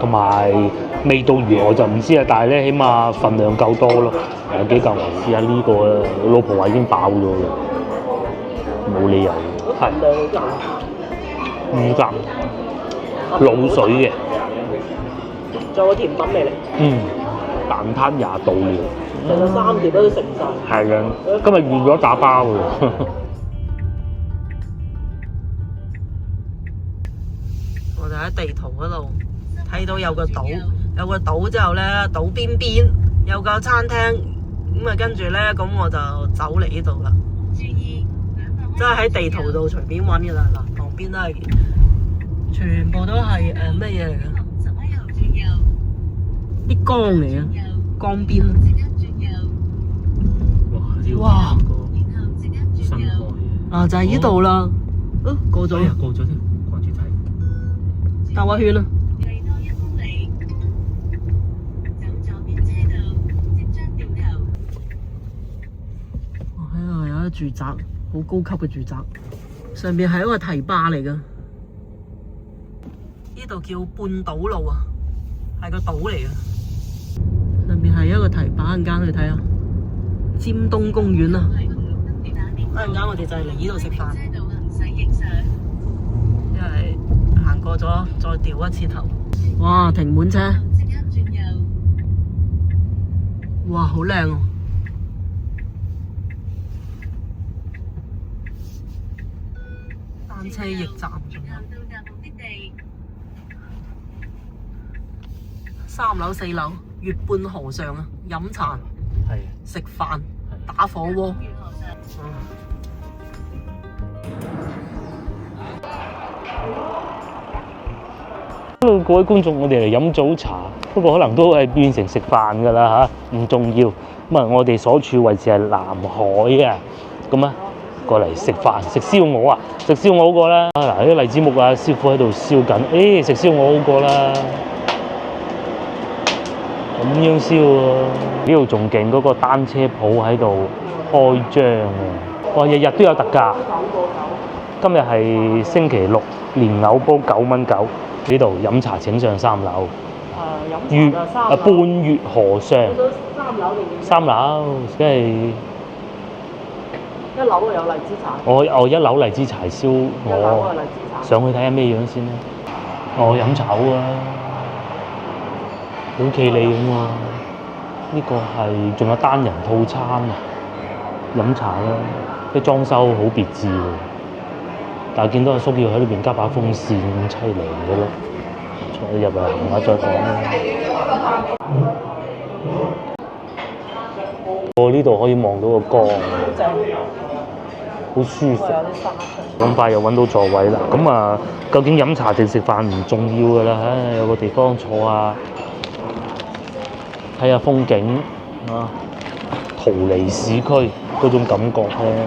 同埋味道如何就唔知啊，但係咧起碼份量夠多咯。有幾嚿我試下呢個啊，我老婆話已經飽咗啦，冇理由。係5格滷水嘅，仲有個甜品味嚟。蛋撻廿度料。其實3碟都食唔晒。係啊，今日預咗打包喎。我哋喺地圖嗰度睇到有個島之後咧，島邊邊有個餐廳，咁啊跟住咧，咁我就走嚟呢度啦。即係喺地圖度隨便揾嘅啦，嗱，旁邊都係全部都係咩嘢嚟嘅？啲江嚟嘅，江邊。哇！新開啊，就係呢度啦。過咗，過咗添，掛住睇。兜一圈啦。喺度有一住宅，好高級嘅住宅，上邊係一個堤壩嚟噶。呢度叫半島路啊，係個島嚟嘅。上邊係一個堤壩，陣間去睇下。尖東公園啊！一陣間我哋就係嚟呢度食飯，因為行過咗再掉一次頭。哇！停滿車，哇！好靚喎！單車驛站，仲有3樓4樓，月半河上啊，飲茶。食飯、打火鍋。Hello， 各位觀眾，我哋嚟飲早茶，不過可能都係變成食飯㗎啦嚇，唔重要。咁啊，我哋所處位置係南海啊，咁啊過嚟食飯，食燒鵝啊，食燒鵝好過啦。嗱，啲荔枝木啊，師傅喺度燒緊，食燒鵝好過啦。咁樣燒喎，呢度仲勁，嗰個單車鋪喺度開張啊！哇，日日都有特價。今日係星期六，蓮藕煲9蚊9。呢度飲茶請上3樓。半月河上。3樓，即係1樓有荔枝茶。我1樓荔枝茶燒鵝，上去睇下咩樣先啦。飲茶好啊！好企理咁喎，呢個係仲有單人套餐啊，飲茶啦，啲裝修好別緻喎，但係見到阿叔要喺裏邊加把風扇咁凄涼嘅咯，再入嚟行下再講啦。我呢度可以望到個江，好舒服。咁快又揾到座位啦，咁啊，究竟飲茶定食飯唔重要㗎啦，有個地方坐下。睇下風景啊，逃離市區嗰種感覺咧。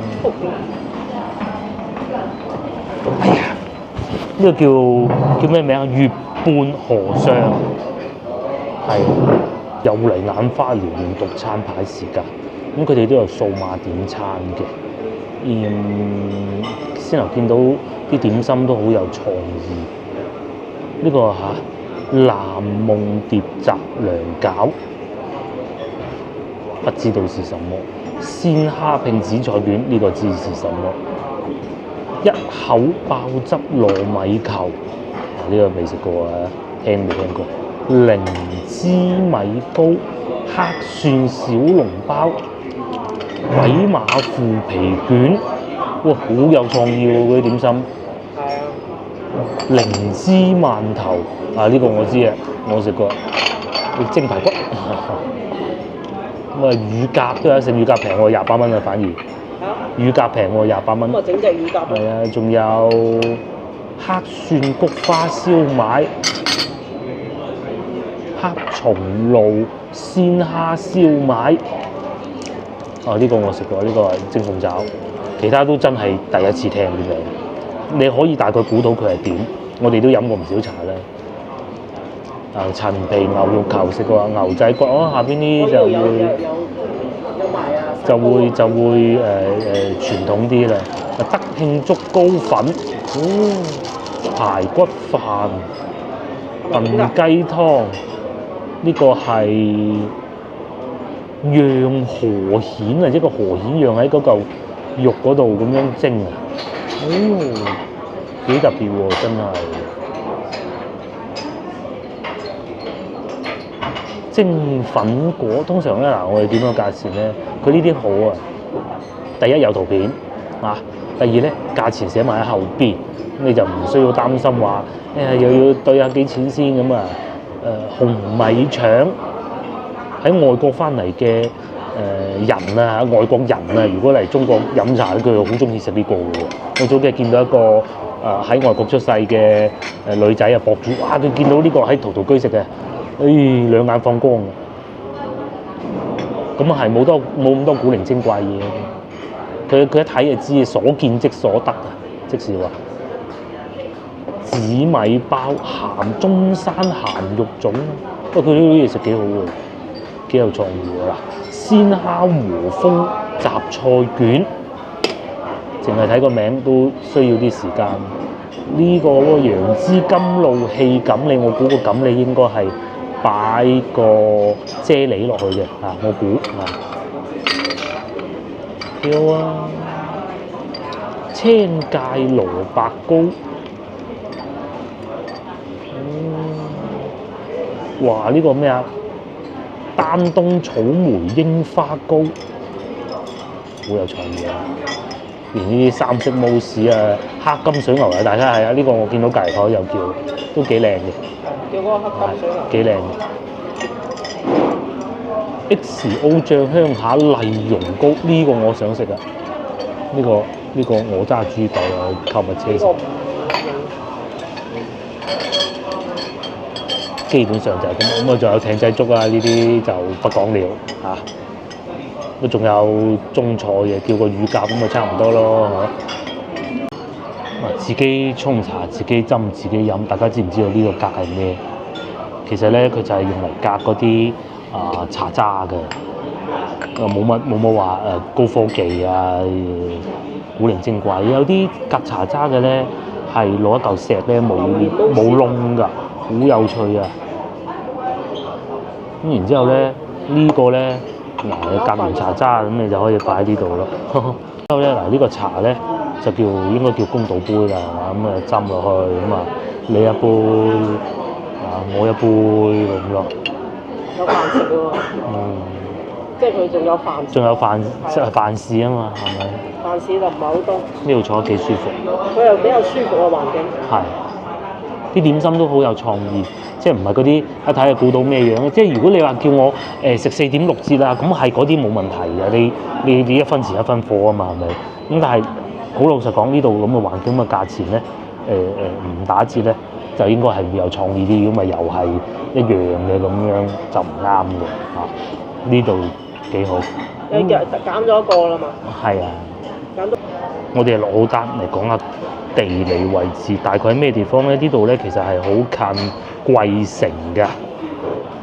哎呀，呢個叫咩名啊？月半河上，係有嚟眼花繚亂獨餐牌時間。咁佢哋都有數碼點餐嘅。先頭見到啲點心都好有創意。呢個南夢蝶雜糧餃。不知道是什麼鮮蝦拼紫菜卷，呢個知是什麼？一口爆汁糯米球，呢個未食過啊，聽未聽過？靈芝米糕、黑蒜小籠包、鬼馬腐皮卷，哇，好有創意喎！嗰啲點心。靈芝饅頭，呢個我知啊，我食過。蒸排骨。咁啊，乳鴿都有食，乳鴿平喎，28蚊啊，反而。乳鴿平喎，28蚊。咁啊，整隻乳鴿。係啊，仲有黑蒜菊花燒賣、黑松露鮮蝦燒賣。呢個我食過，呢個係蒸鳳爪。其他都真係第一次聽呢個。你可以大概估到佢係點？我哋都飲過唔少茶啦。陳皮牛肉球食過，牛仔骨下邊啲就會傳統啲啦。德慶竹糕粉，排骨飯，燉雞湯，呢個係釀河蜆啊，即係個河蜆釀喺嗰嚿肉嗰度咁樣蒸啊，哦，幾特別喎，真係。蒸粉果通常咧嗱，我哋點樣價錢咧？佢呢啲好啊，第一有圖片啊，第二咧價錢寫埋喺後邊，咁你就唔需要擔心話又要對下幾錢先咁啊。紅米腸喺外國翻嚟嘅人啊，外國人啊，如果嚟中國飲茶咧，佢好中意食呢個嘅喎。我早幾日見到一個喺外國出世嘅女仔啊，博主，哇！佢見到呢個喺陶陶居食嘅。兩眼放光嘅，咁啊係冇咁多古靈精怪嘢。佢一睇就知，所見即所得啊！即是話紫米包中山鹹肉粽，不過佢呢啲嘢食幾好喎，幾有創意喎嗱！鮮蝦和風雜菜卷，淨係睇個名都需要啲時間。呢個楊枝甘露氣錦鯉，我估個錦鯉應該係擺個啫喱落去嘅啊！我估啊，叫啊青芥蘿蔔糕，哇！呢個咩啊？丹東草莓櫻花糕，好有創意啊！連呢啲三色慕斯啊、黑金水牛啊，大家係啊！呢個我見到隔離台有叫，都幾靚嘅。叫嗰個黑金水牛。幾靚嘅。XO 醬香下麗蓉糕，呢個我想食啊！呢個我揸豬袋啊，購物車食。基本上就係咁，咁啊仲有艇仔粥啊，呢啲就不講了嚇。都仲有中菜嘅，叫個乳鴿咁啊，差唔多咯嚇。自己沖茶、自己斟、自己飲，大家知唔知道呢個格係咩？其實咧，佢就係用嚟隔嗰啲茶渣嘅，冇乜話高科技啊，古靈精怪。有啲隔茶渣嘅咧，係攞一嚿石咧冇窿㗎，好有趣啊！咁然之後咧，呢個咧嗱，隔完茶渣咁你就可以擺喺呢度咯。之後咧嗱，呢個茶咧就應該叫公道杯啦，咁啊斟落去咁啊，你一杯我一杯咁咯。有飯食喎。即係佢仲有飯。仲有飯市啊嘛，係咪？飯市就唔係好多。呢度坐得幾舒服。佢又比較舒服嘅環境。係。啲點心都好有創意，即係唔係嗰啲一睇就估到咩樣。即係如果你話叫我食4.6折啦，咁係嗰啲冇問題嘅。你一分錢一分貨啊嘛，係咪？咁但係好老實講，呢度咁嘅環境嘅價錢咧，唔打折咧，就應該係會有創意啲，如果咪又係一樣嘅咁樣就唔啱嘅嚇。呢度幾好。你減咗一個啦嘛？係啊。減咗。我哋落好單嚟講下地理位置，大概喺咩地方咧？呢度咧其實係好近桂城嘅。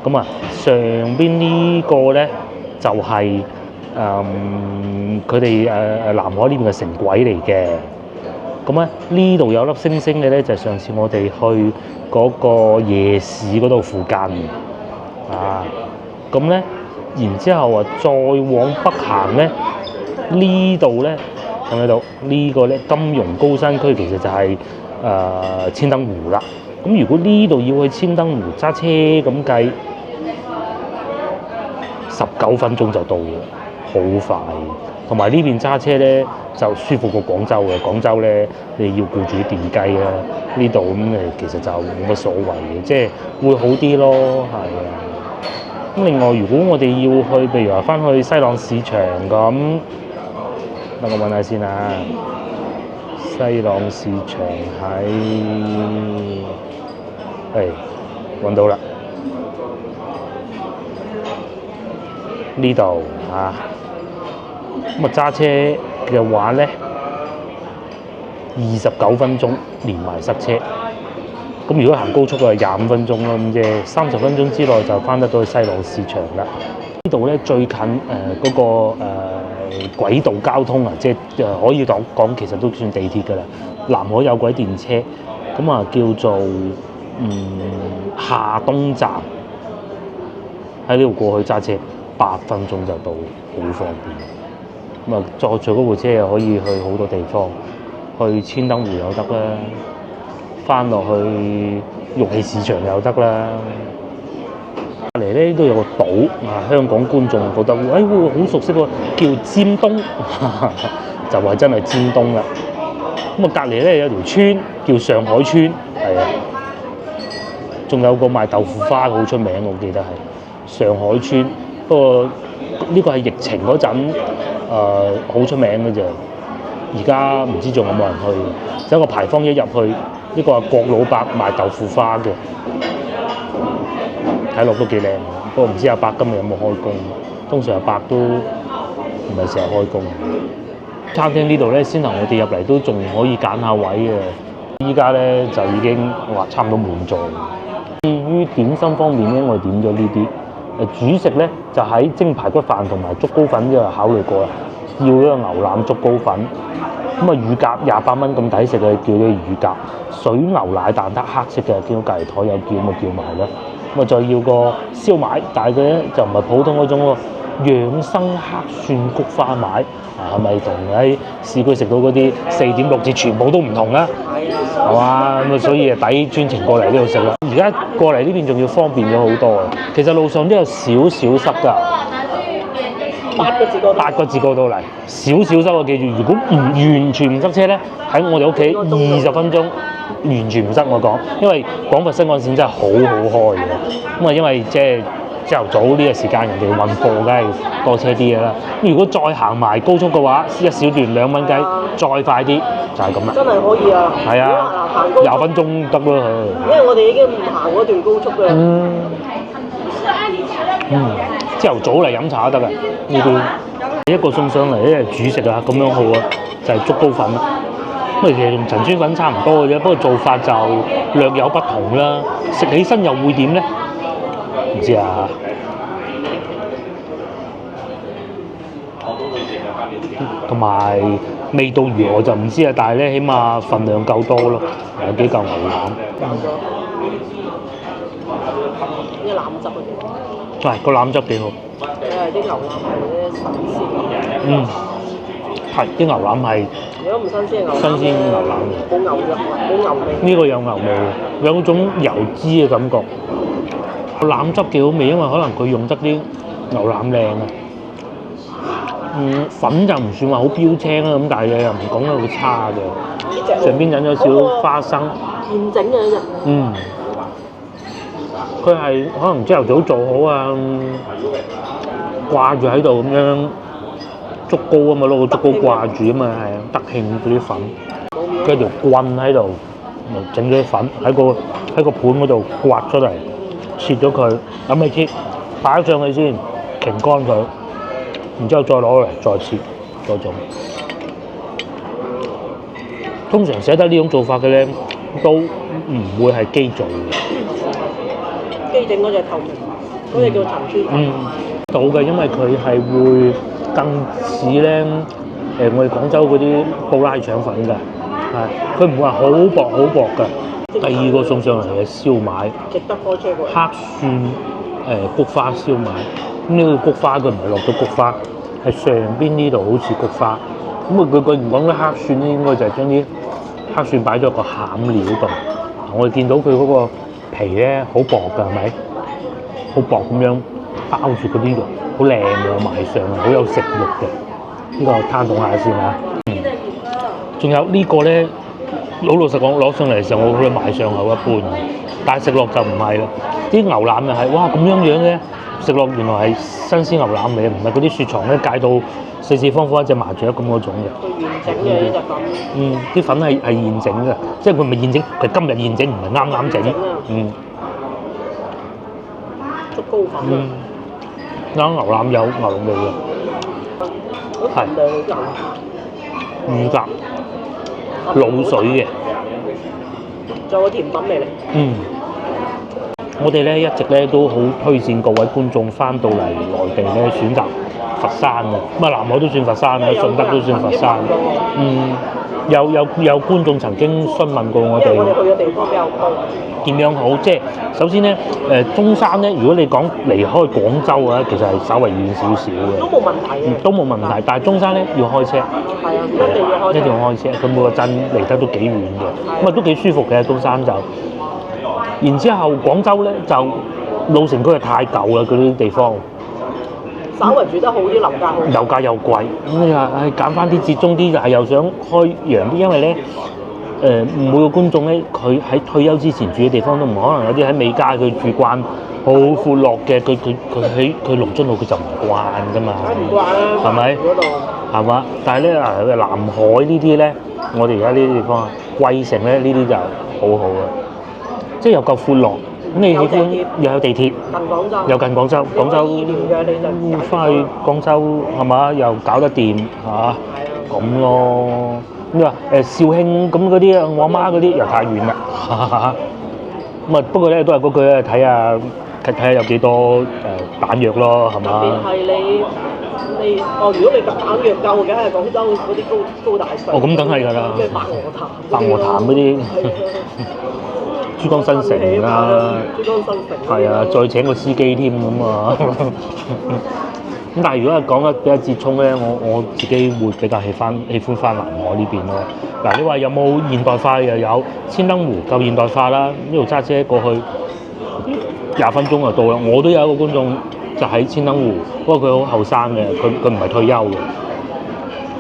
咁啊，上邊呢個咧就係佢哋南海呢邊嘅城軌嚟嘅。咁咧呢度有粒星星嘅咧，就係上次我哋去嗰個夜市嗰度附近啊。咁咧，然之後啊，再往北行咧，呢度咧睇唔睇到？呢個咧金融高新區其實就係千燈湖啦。咁如果呢度要去千燈湖揸車咁計，19分鐘就到嘅，好快。同埋呢邊揸車咧就舒服過廣州嘅。廣州咧你要顧住啲電雞啦，呢度咁其實就冇乜所謂嘅，即係會好啲咯，係啊。咁另外，如果我哋要去，譬如話翻去西朗市場咁，等我問下先啊。西朗市場揾到啦，呢度啊。咁啊揸車嘅話咧，29分鐘連埋塞車。咁如果行高速嘅25分鐘咯，咁即係30分鐘之內就翻得到去西朗市場啦。呢度咧最近嗰個軌道交通啊，即係可以講其實都算地鐵㗎啦。南海有軌電車，咁啊叫做廈東站喺呢度過去揸車8分鐘就到，好方便。咁啊，坐住嗰部車又可以去好多地方，去千燈湖又得啦，翻落去玉器市場又得啦。隔離咧都有個島啊，香港觀眾覺得好熟悉喎，叫尖東，就係真係尖東啦。咁啊，隔離咧有條村叫上海村，係啊，仲有個賣豆腐花好出名，我記得係上海村。不過呢個係疫情嗰陣好出名嘅啫，而家唔知仲有冇人去。有一個牌坊一入去，呢個係郭老伯賣豆腐花嘅，睇落都幾靚。不過唔知阿伯今日有冇開工？通常阿伯都唔係成日開工。餐廳呢度咧，先頭我哋入嚟都仲可以揀下位嘅，依家咧就已經差唔多滿座。至於點心方面咧，我哋點咗呢啲。主食咧就喺蒸排骨飯同埋竹篙粉呢度考慮過啦，要一個牛腩竹篙粉。咁啊，乳鴿28蚊咁抵食嘅，叫咗乳鴿。水牛奶蛋撻黑色嘅，見到隔離台有叫咪叫埋啦。咁啊，再要個燒賣，但係佢咧就唔係普通嗰種喎，養生黑蒜菊花賣。係咪同喺市區食到嗰啲4.6折全部都唔同啦？係嘛，咁啊，所以抵專程過嚟呢度食啦。而家過嚟呢邊仲要方便咗好多啊！其實路上都有少少濕㗎，8個字過到嚟，少少濕啊！記住，如果完全唔塞車咧，喺我哋屋企20分鐘完全唔塞。我講，因為廣佛新幹線真係好好開嘅。咁啊，因為即係朝頭早呢個時間，人哋運貨梗係多車啲嘅啦。如果再行埋高速嘅話，一小段2蚊雞，再快啲就係咁啦。真係可以啊！係啊，20分鐘得咯。因為我哋已經唔行嗰段高速嘅。朝頭早嚟飲茶都得㗎。呢邊一個送上嚟咧主食啊，咁樣好啊，就係竹篙粉啦。咁其實同陳村粉差唔多嘅啫，不過做法就略有不同啦。食起身又會點咧？唔知啊。同埋味道如何就唔知啊，但係咧起碼份量夠多咯，有幾嚿牛腩。啲腩汁嗰啲。係個腩汁幾好。啲牛腩係啲新鮮。係啲牛腩係。如果唔新鮮新鮮牛腩嚟。冇牛肉，冇牛味。呢個有牛味，有種油脂嘅感覺。個腩汁幾好味，因為可能佢用得啲牛腩靚啊。粉就唔算話好標青啦，咁但係又唔講得好差嘅。上邊引咗少花生。現整嘅呢隻。佢係可能朝頭早做好啊，掛住喺度咁樣竹篙啊嘛，攞個竹篙掛住啊嘛，係啊，德慶嗰啲粉。佢有條棍喺度，整咗啲粉喺個盤嗰度刮出嚟，切咗佢，咁咪切，擺上去先，擎乾佢。然之後再攞嚟，再切，再做。通常寫得呢種做法嘅咧，都唔會係機做嘅。機整嗰隻透明，嗰隻叫陳村粉。到嘅，因為佢係會更似咧我哋廣州嗰啲布拉腸粉㗎，係佢唔會話好薄㗎。第二個送上嚟嘅燒賣，值得開車過。黑蒜菊花燒賣。咁呢個菊花佢唔係落咗菊花，係上邊呢度好似菊花。咁啊佢唔講啲黑蒜咧，應該就係將啲黑蒜擺咗個餡料度。我哋見到佢嗰個皮咧好薄㗎，係咪？好薄咁樣包住嗰啲肉，好靚嘅賣相，好有食欲嘅。呢個攤凍下先啊。仲有呢個咧，老實講攞上嚟嘅時候，我覺得賣相好一般，但係食落就唔係啦。啲牛腩又係哇咁樣嘅。食落原來係新鮮牛腩味，唔係嗰啲雪藏咧解到四四方方一隻麻雀咁嗰種嘅。現整嘅呢隻粉。啲粉係現整嘅，即係佢唔係現整，佢今日現整，唔係啱整。竹篙粉。牛腩有牛肉味嘅。係。乳鴿。滷水嘅。仲有個甜品味嚟。我哋咧一直咧都好推薦各位觀眾翻到嚟內地咧選擇佛山嘅，咁啊南海都算佛山啦，順德都算佛山。有觀眾曾經詢問過我哋因為我哋去嘅地方比較多。點樣好，即係首先咧中山咧，如果你講離開廣州啊，其實係稍微遠少少嘅，都冇問題嘅。都冇問題。但係中山咧要開車，係啊，一定要開車。佢每個鎮離得都幾遠嘅，咁啊都幾舒服嘅中山就。然之後廣州咧就老城區係太舊啦，嗰啲地方。稍為住得好啲，樓價又貴，咁你話揀翻啲折中啲，就係又想開揚啲，因為咧每個觀眾咧，佢喺退休之前住嘅地方都唔可能有啲喺美加佢住慣好闊落嘅，佢喺龍津路佢就唔慣噶嘛，唔慣啦，係咪？嗰度係嘛？但係咧南海呢啲咧，我哋而家呢啲地方啊，貴城咧呢啲就好好啊，即係又夠闊落。咁你喜歡又有地鐵，近廣州，又近廣州，廣州翻去廣州係嘛？又搞得掂嚇，咁咯。咁你話肇慶咁嗰啲，我阿媽嗰啲又太遠啦。咁啊，不過咧都係嗰句咧，睇下有幾多彈藥咯，係嘛？特別係你如果你彈藥夠，梗係廣州嗰啲高大上。哦，咁梗係㗎啦。咩白鵝潭嗰啲。珠江新城啦，係啊，再請個司機添咁啊。咁但係如果係講得比較折衷咧，我自己會比較喜歡翻南海呢邊咯。嗱，你話有冇現代化？又有千燈湖夠現代化啦，呢度揸車過去20分鐘就到啦。我都有一個觀眾就喺千燈湖，不過佢好後生嘅，佢唔係退休嘅，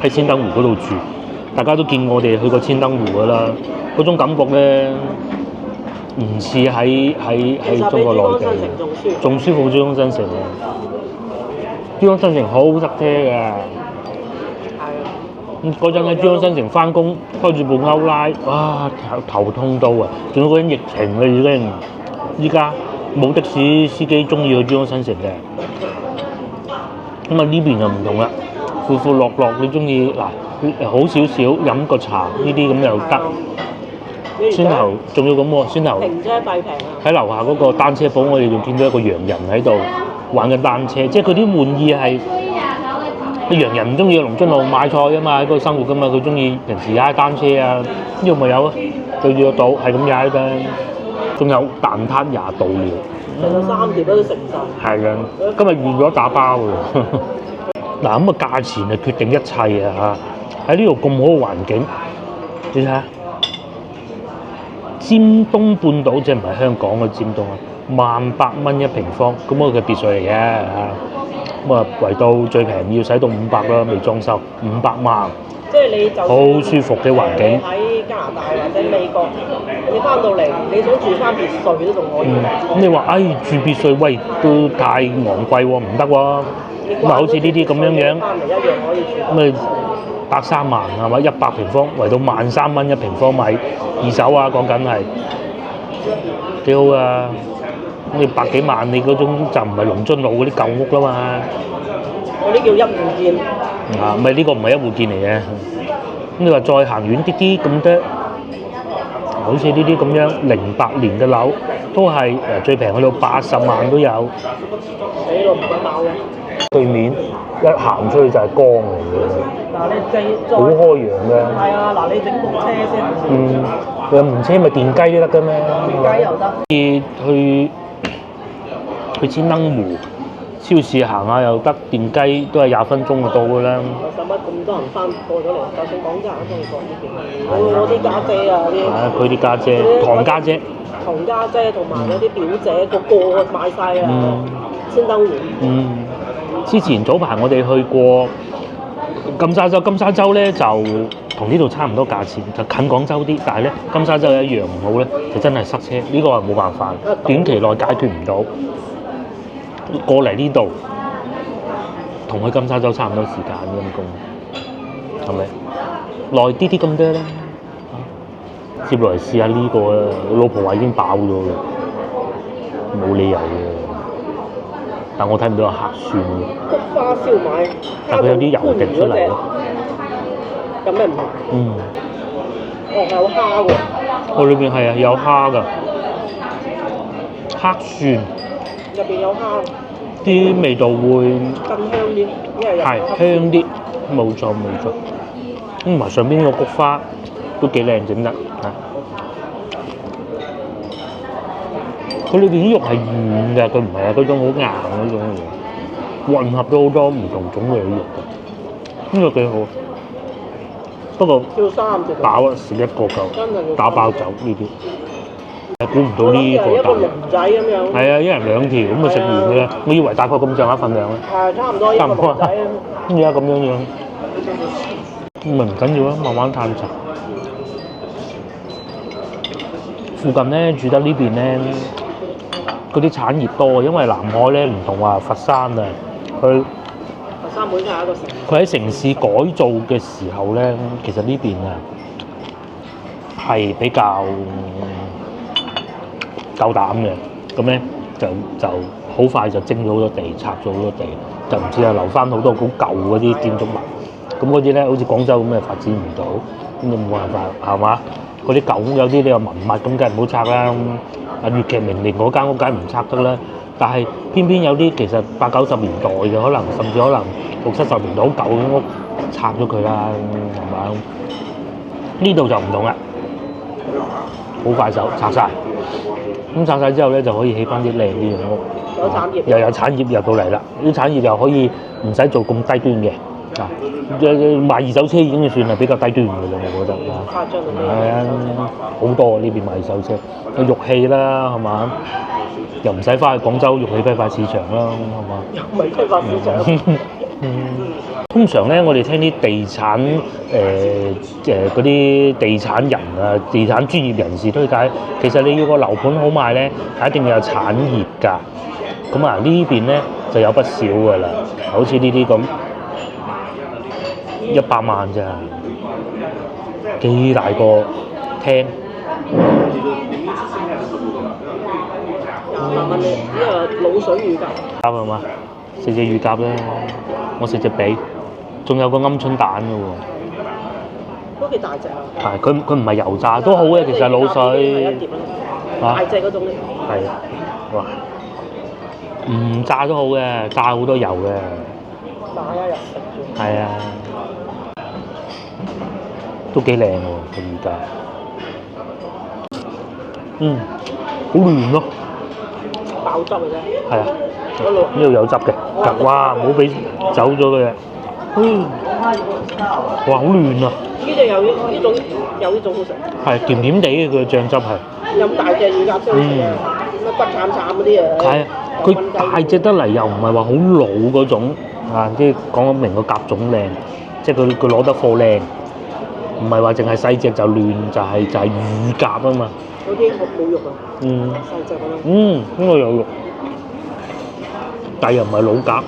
喺千燈湖嗰度住。大家都見我哋去過千燈湖㗎啦，嗰種感覺咧。唔似喺中國內地，仲舒服珠江新城啊！珠江新城好塞車㗎。係啊。嗰陣喺珠江新城翻工，開住部歐拉，哇頭痛到啊！仲有嗰陣疫情啦已經，依家冇的士司機中意去珠江新城嘅。咁啊呢邊就唔同啦，闊落你中意嗱好少少飲個茶呢啲咁又得。先頭仲要咁喎，先頭平啫，弊平啊！喺樓下嗰個單車鋪，我哋仲見到一個洋人喺度玩緊單車，即係佢啲玩意係啲洋人唔中意去龍津路買菜㗎嘛，喺嗰度生活㗎嘛，佢中意平時踩單車啊，呢度咪有啊，對住個島係咁踩㗎，仲有蛋撻廿度料，其實3碟都成晒。係㗎，今日預咗打包㗎。嗱咁啊，價錢係決定一切啊嚇！喺呢度咁好嘅環境，你睇下。尖東半島即係唔係香港嘅尖東啊，18000蚊一平方，咁我嘅別墅嚟嘅嚇，咁啊圍到最平要使到500啦，未裝修500萬，即係你就好舒服嘅環境。喺加拿大或者美國，你翻到嚟你想住翻別墅都仲可以。咁你話住別墅喂都太昂貴喎，唔得喎，咁啊好似呢啲咁樣，翻嚟一樣可以住。咁啊130萬係嘛，100平方圍到13000蚊一平方米，二手啊講緊係幾好啊！你百幾萬，你嗰種就唔係龍津路嗰啲舊屋啦嘛。嗰啲叫一戶建。唔係呢個唔係一戶建嚟嘅。咁你話再行遠啲啲咁多，好似呢啲咁樣08年嘅樓，都係最平去到80萬都有。死咯，唔敢買嘅。對面一行出去就係江嚟嘅。嗱，你好開揚嘅。係啊，嗱，你整部車先。有唔車咪電雞都得㗎咩？電雞又得。去千燈湖超市行下又得，電雞都係20分鐘就到㗎啦。使乜咁多人翻過咗嚟？就算廣州人都過呢邊。我啲家姐啊啲。係佢啲家姐，堂家姐。堂家姐同埋嗰啲表姐，個買晒啊！千燈湖。之前早排我哋去過金沙洲咧就同呢度差唔多價錢，就近廣州啲，但係咧金沙洲有一樣唔好咧，就真係塞車，呢個係冇辦法，短期內解決唔到。過嚟呢度同去金沙洲差唔多時間陰公，係咪？耐啲咁多啦。接落嚟試下呢個啊，我老婆話已經飽咗啦，冇理由嘅。但我睇唔到有黑蒜嘅。菊花燒賣，但佢有啲油滴出嚟咯。有咩唔同？有蝦喎。裏邊係啊，有蝦㗎，黑蒜。入邊有蝦。啲味道會更香啲，因為係香啲，冇錯。同埋上邊個菊花都幾靚整得啊！佢裏邊啲肉係軟嘅，佢唔係嗰種好硬嗰種嘢，混合咗好多唔同種類嘅肉嘅，呢個幾好。不過叫三隻飽啊，食一個夠，打包走呢啲。估唔到呢個大，一個龍仔咁樣。係啊，一人兩條咁就食完嘅啦。我以為大概咁上下份量咧。係差唔多一個龍仔啊。而家咁樣樣，咁咪唔緊要啦，慢慢探查。附近咧住得呢邊咧，嗰啲產業多，因為南海咧唔同話佛山啊，佢佛山本身係一個城。佢喺城市改造嘅時候咧，其實呢邊啊係比較夠膽嘅，咁咧就好快就徵咗好多地，拆咗好多地，就唔似係留翻好多好舊嗰啲建築物。咁嗰啲咧，好似廣州咁嘅發展唔到，咁就冇辦法係嘛？嗰啲舊屋有啲你話文物咁，梗係唔好拆啦。啊，粵劇名伶嗰間屋梗係唔拆得啦。但係偏偏有啲其實80、90年代嘅，可能甚至可能60、70年代好舊嘅屋，拆咗佢啦，係嘛？呢度就唔同啦，好快手拆晒。咁拆晒之後咧，就可以起翻啲靚啲嘅屋，有產業，又有產業入到嚟啦。啲產業又可以唔使做咁低端嘅，啊，賣二手車已經算係比較低端嘅啦，我覺得啊。誇張到咩？係啊，好多呢邊賣二手車，有玉器啦，係嘛？又唔使翻去廣州玉器批發市場啦，係嘛？又唔係批發市場。通常咧，我哋聽啲地產嗰啲地產人啊、地產專業人士推介，其實你要個樓盤好賣咧，係一定要有產業㗎。咁啊，呢邊咧就有不少㗎啦，好似呢啲咁100萬咋，幾大個廳。問你呢個滷水乳鴿。啱係嘛？食隻乳鴿啦，我食隻髀，仲有個鵪鶉蛋嘅喎。都幾大隻啊！係，佢唔係油炸都好嘅，其實滷水。一碟啦，大隻嗰種咧。係，哇！唔炸都好嘅，炸好多油嘅。炸一日食住。係啊，都幾靚喎個乳鴿。嗯，好嫩咯。爆汁嘅啫。係啊，呢度有汁嘅，哇！唔好俾走咗佢啊！哇，好嫩啊！呢隻有呢種好食。係甜甜地嘅，佢嘅醬汁係。有咁大隻乳鴿先好食啊！乜骨慘慘嗰啲啊？係啊，佢大隻得嚟又唔係話好老嗰種啊，即係講明個鴿種靚，即係佢攞得貨靚，唔係話淨係細隻就嫩，就係乳鴿啊嘛。嗰啲冇肉啊。嗯。細隻嗰種。嗯，呢個有肉，但又唔係老鴿。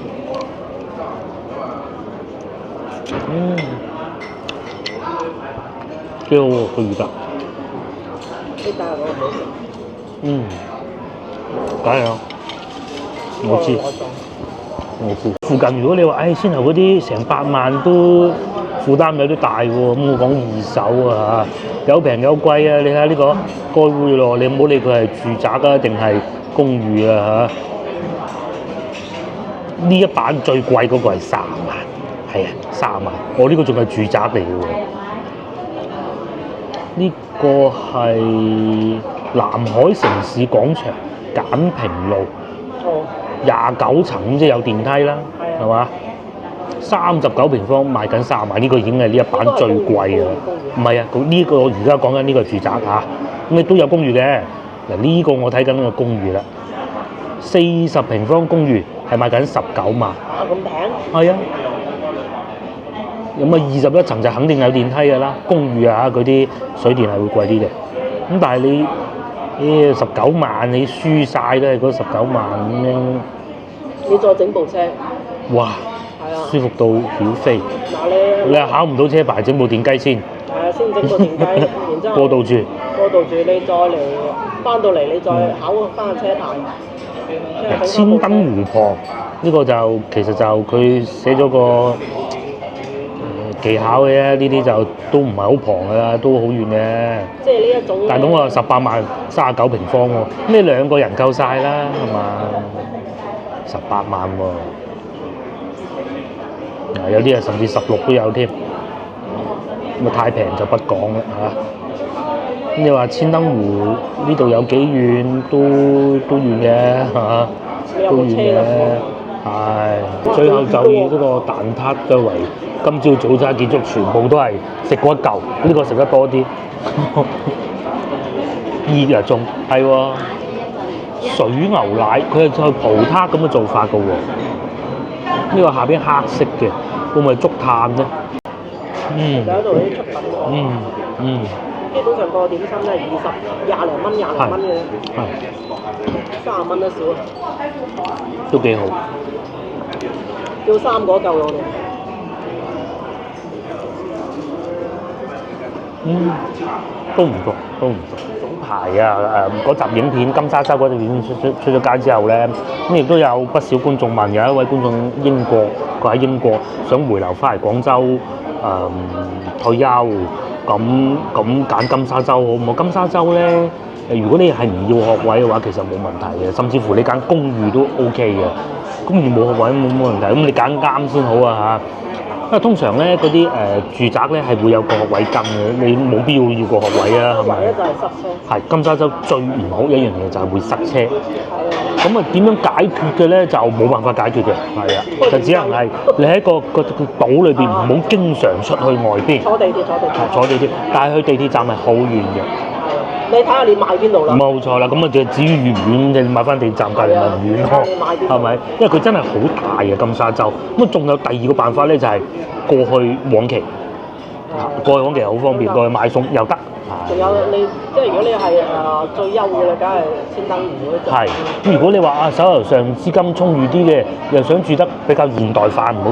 嗯，幾好喎個乳鴿。呢帶我唔好食。嗯，梗係啦，我知。附近如果你話，先頭嗰啲成100萬都負擔有啲大喎，咁我講二手啊嚇，有平有貴啊！你睇下呢個該會咯，你唔好理佢係住宅啊定係公寓啊嚇。呢一版最貴嗰個係30萬，係啊30萬，我呢個仲係住宅嚟嘅喎。呢個係南海城市廣場簡平路。哦。29層即係有電梯啦，係嘛？39平方賣緊30萬，呢個已經係呢一版最貴啊！唔係啊，呢個而家講緊呢個住宅嚇，咁你都有公寓嘅。嗱呢個我睇緊呢個公寓啦，40平方公寓係賣緊19萬。啊咁平？係啊，咁啊21層就肯定有電梯㗎啦，公寓啊嗰啲水電係會貴啲嘅。咁但係你19萬你輸晒都係嗰19萬咁樣。你再整部車。哇！係啊。舒服到曉飛。嗱你考唔到車牌，整部電雞先。係啊，先整部電雞，然之後。過渡住。過渡住，你再嚟翻到嚟，你再考翻個車牌。千燈湖旁呢個就其實就佢寫咗個技巧嘅啫，呢啲就都唔係好旁㗎啦，都好遠嘅。即係呢一種。但係咁啊，18萬39平方喎，咁你2個人夠晒啦，係嘛？18萬喎，有啲啊甚至16都有添。咁啊太平就不講啦嚇。你話千燈湖呢度有幾遠都遠嘅嚇，都遠嘅。係，最後就以呢個蛋撻作為今朝早餐結束，全部都係食過一嚿，呢個食得多啲。熱啊仲係喎，水牛奶佢係去葡撻咁嘅做法嘅喎。呢個下邊黑色嘅，會唔會係竹炭咧？就喺度啲出品喎。基本上個點心都係廿零蚊嘅，係30蚊一少，都幾好。叫3個夠我哋。都唔錯。早排啊嗰集影片金沙洲嗰集影片出咗街之後咧，咁亦都有不少觀眾問，有一位觀眾英國，佢喺英國想回流翻嚟廣州退休，咁揀金沙洲好唔好？金沙洲咧如果你係唔要學位嘅話，其實冇問題嘅，甚至乎你揀公寓都 OK 嘅。公寓冇學位冇問題，咁你揀啱先好啊嚇。因為通常咧嗰啲住宅咧係會有個學位金嘅，你冇必要個學位啊，係咪？就係塞車。係金沙洲最唔好一樣嘢就係會塞車。咁啊點樣解決嘅咧？就冇辦法解決嘅，係啊，就只能係你喺個島裏邊唔好經常出去外邊。坐地鐵，但係去地鐵站係好遠嘅。你睇下你買邊度啦？冇錯啦，咁啊就至於遠唔遠，你買翻地鐵站隔離咪唔遠咯，係咪？因為佢真係好大嘅金沙洲。咁啊仲有第二個辦法咧，就係過去往期。過去往期好方便，過去買餸又得。仲有你即係如果你係最優嘅咧，梗係千燈湖嗰度。係，咁如果你話手頭上資金充裕啲嘅，又想住得比較現代化，唔好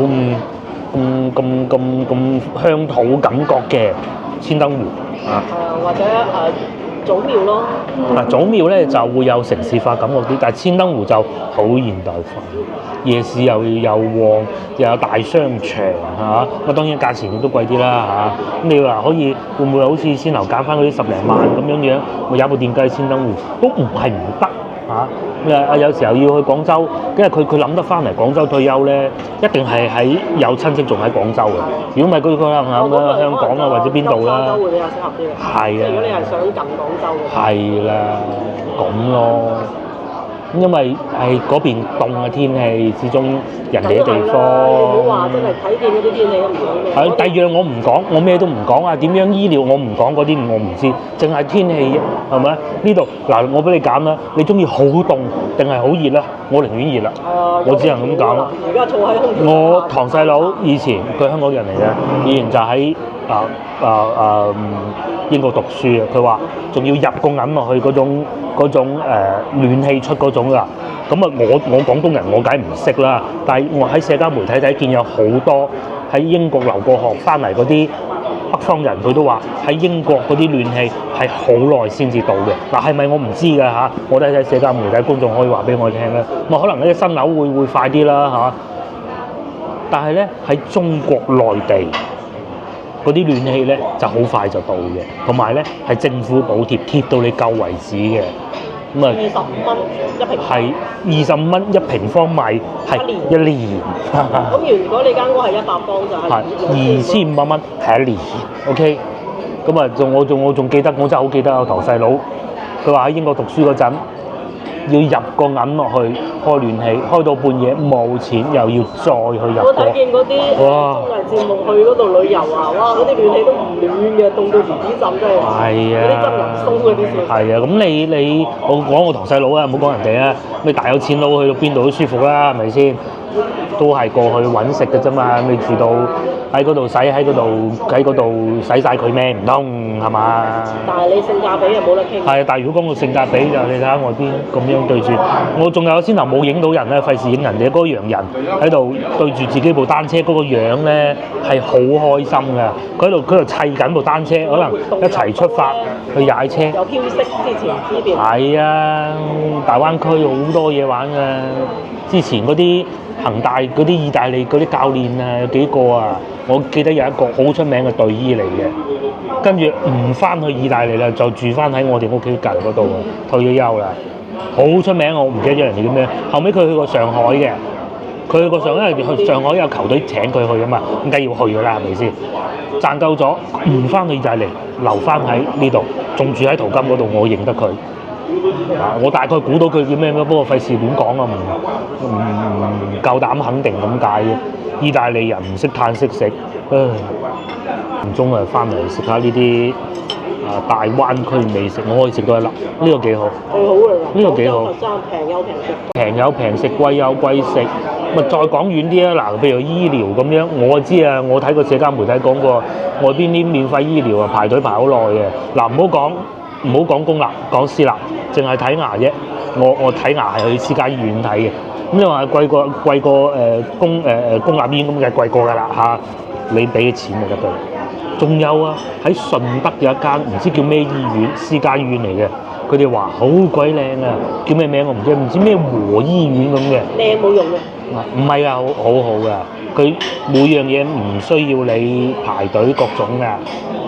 咁鄉土感覺嘅千燈湖或者祖廟咯。祖廟咧就會有城市化感覺啲，但係千燈湖就好現代化，夜市又旺，又有大商場嚇，咁當然價錢亦都貴啲啦嚇。咁你話可以會唔會好似先頭揀翻嗰啲10零萬咁樣，咪有部電雞千燈湖都唔係唔得嚇。有時候要去廣州，因為佢諗得翻嚟廣州退休咧，一定係喺有親戚仲喺廣州嘅。如果唔係佢可能喺香港啊或者邊度啦。會比較適合啲嘅。係啊。如果你係想近廣州嘅。係啦，咁咯。因為係嗰邊凍嘅天氣，始終人哋嘅地方。唔好話真係睇見嗰啲天氣都唔講咩。第二樣我唔講，我咩都唔講啊！點樣醫療我唔講，嗰啲我唔知，淨係天氣係咪？呢度嗱，我俾你揀啦，你中意好凍定係好熱啦？我寧願熱啦，我只能咁講。而家坐喺空調。我堂細佬以前佢香港人嚟嘅，以前就喺英國讀書啊，佢話仲要入個銀落去嗰種暖氣出嗰種㗎。咁啊，我廣東人我梗係唔識啦，但係我喺社交媒體睇見有好多喺英國留過學翻嚟嗰啲北方人，佢都話喺英國嗰啲暖氣係好耐先至到嘅。嗱，係咪我唔知㗎嚇？我都喺社交媒體，觀眾可以話俾我聽啦。咁可能呢啲新樓會快啲啦嚇，但係咧喺中國內地嗰啲暖氣咧就好快就到嘅，同埋咧係政府補貼到你夠為止嘅。咁啊，25蚊一平。係25蚊一平方米，係一年。咁如果你間屋係100方就係2500蚊係一年。OK， 咁啊我仲記得，我真係好記得我頭細佬，佢話喺英國讀書嗰陣要入個銀落去開暖氣，開到半夜冇錢，又要再去入過。我睇見嗰啲綜藝節目去嗰度旅遊啊，哇！嗰啲暖氣都唔暖嘅，凍到兒子浸真係。係啊。嗰啲真銀鬆嗰啲先。係啊，咁我講我堂細佬啊，唔好講人哋啊，你大有錢佬去到邊度都舒服啦，係咪先？都係過去揾食嘅啫嘛，你住到喺嗰度喺嗰度使晒佢咩？唔通係嘛？但係你性價比又冇得傾。係啊，但係如果講到性價比就你睇下外邊咁樣對住，我仲有先頭冇影到人咧，費事影人哋嗰個洋人喺度對住自己部單車嗰個樣咧係好開心㗎，佢喺度砌緊部單車，可能一齊出發去踩車。有飄色之前呢邊。係啊，大灣區好多嘢玩㗎，之前嗰啲。恒大嗰啲意大利嗰啲教練啊，有幾個啊？我記得有一個好出名嘅隊醫嚟嘅，跟住唔翻去意大利啦，就住翻喺我哋屋企隔離嗰度啊，退咗休啦，好出名，我唔記得咗人哋叫咩。後尾佢去過上海嘅，佢個上因為上海有球隊請佢去啊嘛，咁梗係要去㗎啦，係咪先？賺夠咗唔翻去意大利，留翻喺呢度，仲住喺淘金嗰度，我認得佢。我大概估到佢叫咩，不過費事亂講啊，唔夠膽肯定咁解嘅。意大利人唔識嘆識食，唔中啊翻嚟食下呢啲大灣區美食，我可以食到一粒，呢個幾好。最好啦，呢個幾好。平有平食，平有平食，貴有貴食。咪再講遠啲啊！嗱，譬如醫療咁樣，我知啊，我睇過社交媒體講過，外邊啲免費醫療啊排隊排好耐嘅。嗱，唔好講公立，講私立，淨係睇牙啫。我睇牙係去私家醫院睇嘅，咁因為貴過公立醫院咁嘅貴過㗎啦嚇，你俾嘅錢就得㗎啦。仲有啊，喺順德有一間唔知叫咩醫院，私家醫院嚟嘅，佢哋話好鬼靚啊，叫咩名我唔知咩和醫院咁嘅。靚冇用嘅。唔係啊，好好㗎，佢每樣嘢唔需要你排隊各種㗎，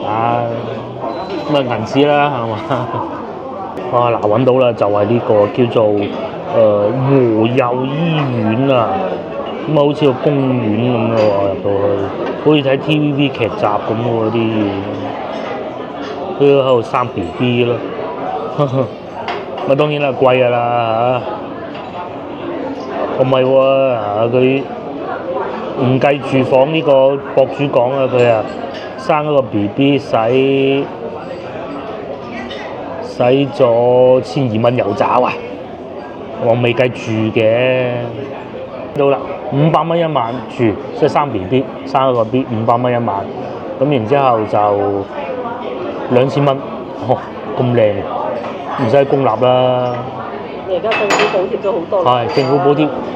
咁啊銀紙啦係嘛？嗱揾到啦，就係呢個叫做和幼醫院啊，咁啊好似個公園咁咯喎，入到去好似睇 TVB 劇集咁喎啲醫院，佢喺度生 BB 咯，咁當然啦貴㗎啦嚇。唔係喎，佢唔計住房呢個博主講啊，佢啊生嗰個 BB 使咗1200蚊油找啊！我未計住嘅，到啦500蚊一晚住，即係生 BB 生一個 B 500蚊一晚，咁然之後就2000蚊，咁靚，唔使公立啦。而家政府補貼咗好多。係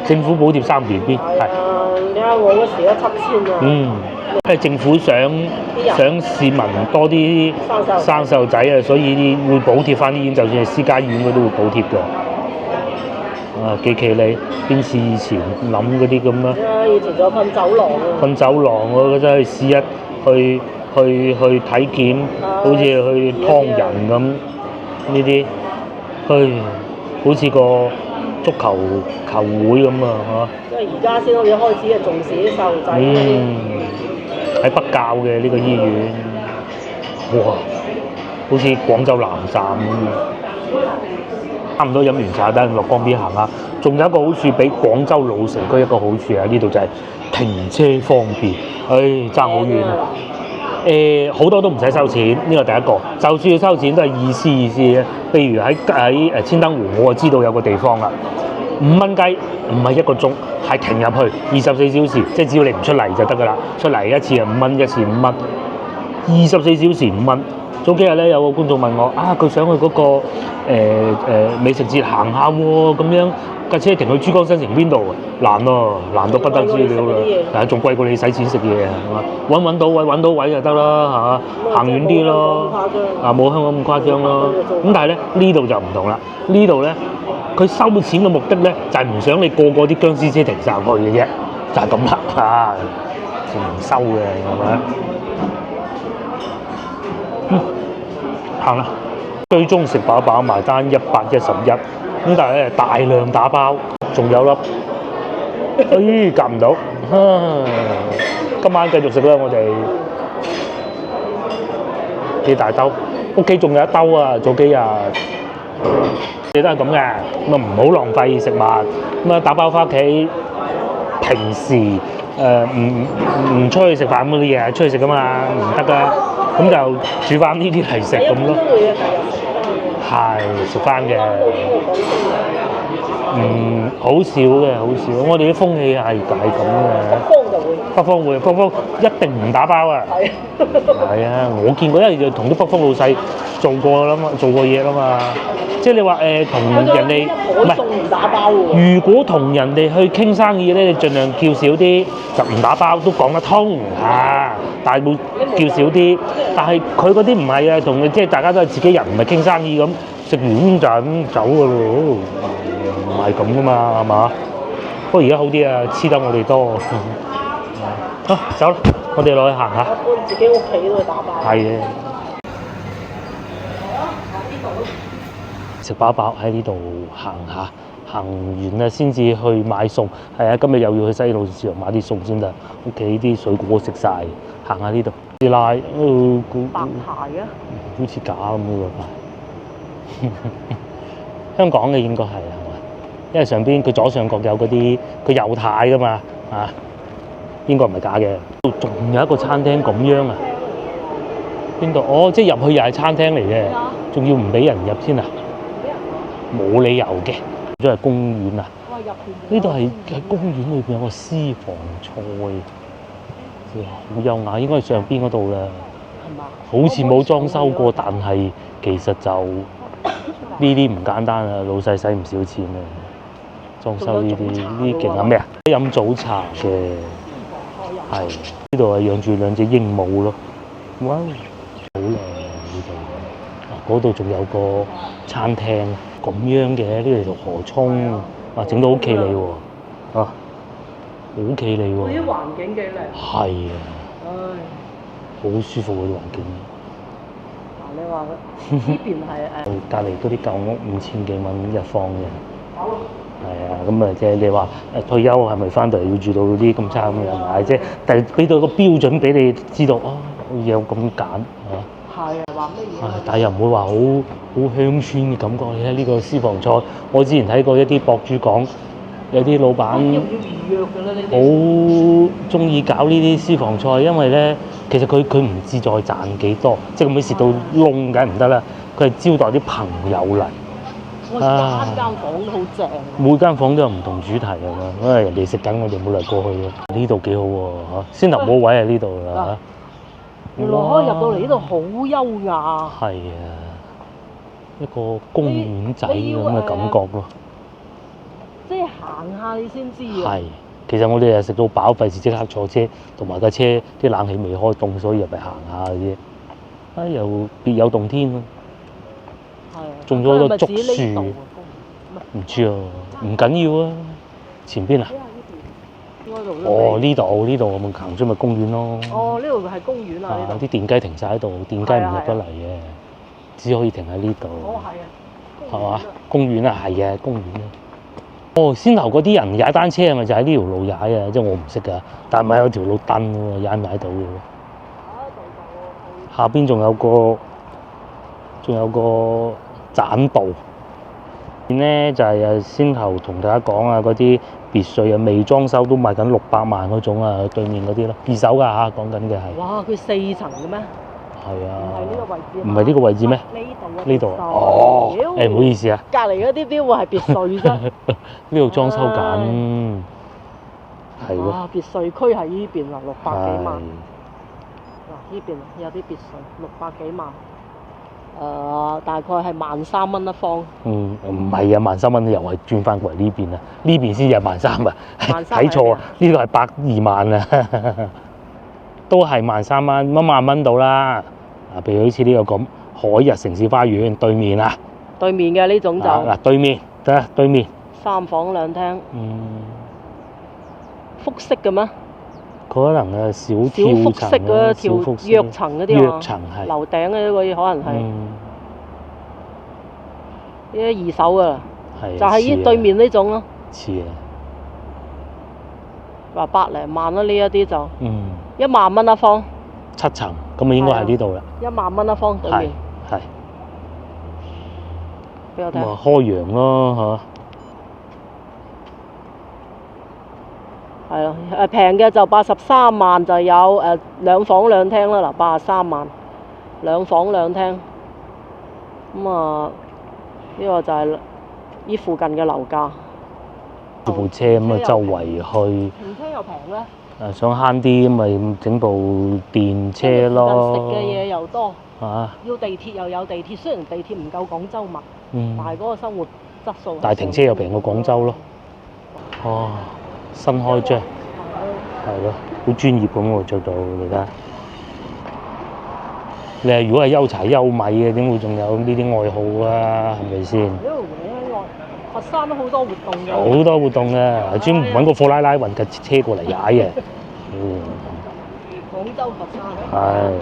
政府補貼生 BB 係。你睇下我嗰時都7000啊。因為政府想市民多啲生細路仔啊，所以會補貼翻醫院，就算係私家醫院佢都會補貼㗎。幾奇你邊似以前諗嗰啲咁啊？以前仲有瞓走廊啊。瞓走廊我真係試一去體檢，好似去劏人咁呢啲，好似個足球會咁啊嚇！因為而家先可以開始重視啲細路仔。喺北滘嘅呢個醫院，哇！好似廣州南站咁啊！差唔多飲完茶，等落江邊行下。仲有一個好處，比廣州老城區一個好處喺呢度就係停車方便。爭好遠啊！好多都唔使收錢，呢個第一個。就算要收錢，都係意思嘅。譬如喺千燈湖，我就知道有個地方啦，5蚊雞，唔係1個鐘，係停入去24小時，即係只要你唔出嚟就得㗎啦。出嚟一次5蚊，一次5蚊，24小時5蚊。早幾日咧有個觀眾問我佢想去嗰個美食節行下喎，咁樣架車停去珠江新城邊度？難咯，難到不得之了啦！但係仲貴過你使錢食嘢啊！揾到位就得啦嚇，行遠啲咯，冇香港咁誇張咯。咁但係咧呢度就唔同啦，呢度咧佢收錢嘅目的咧就係唔想你個啲僵屍車停晒去嘅啫，就係咁啦唔收嘅係咪？行啦，最終食飽飽埋單111，咁但係咧大量打包，仲有粒，夾唔到，今晚繼續食啦我哋，幾大兜，屋企仲有一兜啊，早幾日，你都係咁嘅，咁啊唔好浪費食物，咁啊打包翻屋企，平時唔出去食飯咁嘅嘢，出去食噶嘛，唔得噶。咁就煮翻呢啲嚟食咁咯，係食翻嘅，好少嘅，好少。我哋啲風氣係咁嘅。北方一定唔打包啊！係啊，我見過，因為就同啲北方老細做過嘢啦嘛。即係你話同人哋唔係唔打包喎。如果同人哋去傾生意咧，你盡量叫少啲，就唔打包都講得通嚇。但係會叫少啲，但係佢嗰啲唔係啊，同即係大家都係自己人，唔係傾生意咁，食完就咁走㗎咯，唔係咁噶嘛，係嘛？不過而家好啲啊，黐得我哋多。走啦，我哋落去行下。一般自己屋企都會打包。係嘅。食飽飽喺呢度行行完啦先至去買餸。係啊，今日又要去西路市場買啲餸先得。屋企啲水果食晒，行下呢度。師奶，白牌啊！好似假咁呢個牌。香港嘅應該係嘛？因為上邊佢左上角有嗰啲，佢右軚噶嘛啊，應該唔係假嘅。仲有一個餐廳咁樣啊？邊度？哦，即係入去又係餐廳嚟嘅，仲要唔俾人入先啊？冇理由嘅，都係公園啊！呢度係公園裏邊有個私房菜，好優雅，應該係上邊嗰度啦。好似冇裝修過，但係其實就呢啲唔簡單啊！老細使唔少錢啊！裝修呢啲勁啊！咩啊？飲早茶嘅，係呢度係養住兩隻鸚鵡咯。哇！好靚啊！呢度嗰度仲有個餐廳咁樣嘅，呢度河涌啊，整到好企理喎啊！好企理喎！啲環境幾靚。係啊！好舒服嗰啲環境。嗱，你話呢邊係隔離嗰啲舊屋5000幾蚊一方嘅。係啊，咁啊即係你話退休係咪翻到嚟要住到啲咁差咁嘅嘢？即係但係俾到個標準俾你知道啊，有咁揀啊。係啊，話乜嘢？但係又唔會話好鄉村嘅感覺。你睇呢個私房菜，我之前睇過一啲博主講，有啲老闆好中意搞呢啲私房菜，因為咧其實佢唔志在賺幾多，即係咁樣蝕到窿梗係唔得啦。佢係招待啲朋友嚟。哇！間房都好正。每間房都有唔同主題㗎嘛，因為人哋食緊，我哋冇嚟過去嘅。呢度幾好喎嚇，先頭冇位喺呢度啦嚇。原來可以入到嚟呢度好優雅。係啊，一個公園仔咁嘅感覺咯。即係行下你先知啊。係，其實我哋係食到飽，費事即刻坐車，同埋架車啲冷氣未開凍，所以入嚟行下嘅啫。啊，又別有洞天咯。種咗好多竹樹，唔知啊，唔緊要啊。前邊啊？哦，呢度我咪行出咪公園咯。哦，呢度係公園啊！呢啲電雞停晒喺度，電雞唔入得嚟嘅，只可以停喺呢度。哦，係啊。係嘛？公園啊，係啊，公園啊。哦，先頭嗰啲人踩單車係咪就喺呢條路踩啊？即係我唔識㗎，但係咪有條路燈喎，踩唔踩到嘅？下邊仲有個棧道，咧就係先頭同大家講啊，嗰啲別墅啊未裝修都賣緊600萬嗰種啊，對面嗰啲咯，二手㗎嚇，講緊嘅係。哇！佢4層嘅咩？係啊。唔係呢個位置。唔係呢個位置咩？呢度啊。哦。唔好意思啊。隔離嗰啲邊會係別墅啫？呢度裝修緊。係喎。哇！別墅區喺呢邊啊，600幾萬。嗱，呢邊有啲別墅，600幾萬。大概係13,000蚊一方。唔係啊，13,000蚊又係轉翻過嚟呢邊啊，呢邊先至係13,000啊，睇錯啊，呢度係120萬啊，都係13,000蚊，1萬蚊到啦。譬如好似呢個咁，海逸城市花園對面啊。對面嘅呢種就。嗱，對面得啊，對面。3房2廳。複式嘅咩？可能小複式嗰條躍層嗰啲啊，躍層係樓頂嘅嗰啲可能係，呢啲二手噶，就係依對面呢種咯。似啊，話100零萬啦，呢一啲就，1萬蚊一方，7層，咁啊應該係呢度啦。1萬蚊一方對面。係。俾我睇。咁啊開揚咯嚇。係咯，平嘅就83萬就有2房2廳啦，嗱83萬，2房2廳。咁啊，呢個就係依附近嘅樓價。坐部車咁啊，周圍去。停車又平咧。想慳啲咪整部電車咯。食嘅嘢又多。要地鐵又有地鐵，雖然地鐵唔夠廣州密，但係嗰個生活質素。但係停車又平過廣州咯。哦。新開張，係咯，好專業咁喎，著到你睇。你係如果係優柴優米嘅，點會仲有呢啲愛好啊？係咪先？佛山都好多活動嘅。好多活動嘅，專門揾個貨拉拉運架車過嚟踩嘅。廣州佛山。係。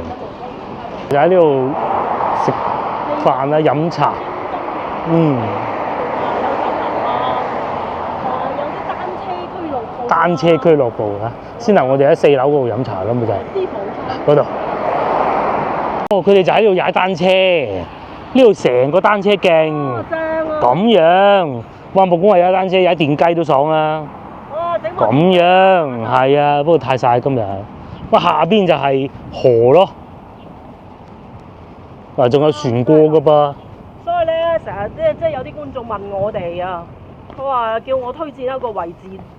就喺呢度食飯啊，飲茶。單車俱樂部啊！先頭我哋喺4樓嗰度飲茶咁咪就係嗰度。哦，佢哋就喺度踩單車，呢度成個單車徑。正啊！咁樣，哇！冇講話踩單車，踩電雞都爽啊！哇！整咁樣係啊，不過太曬今日。哇！下邊就係河咯，嗱，仲有船過噶噃。所以咧，成日即係有啲觀眾問我哋啊，佢話叫我推薦一個位置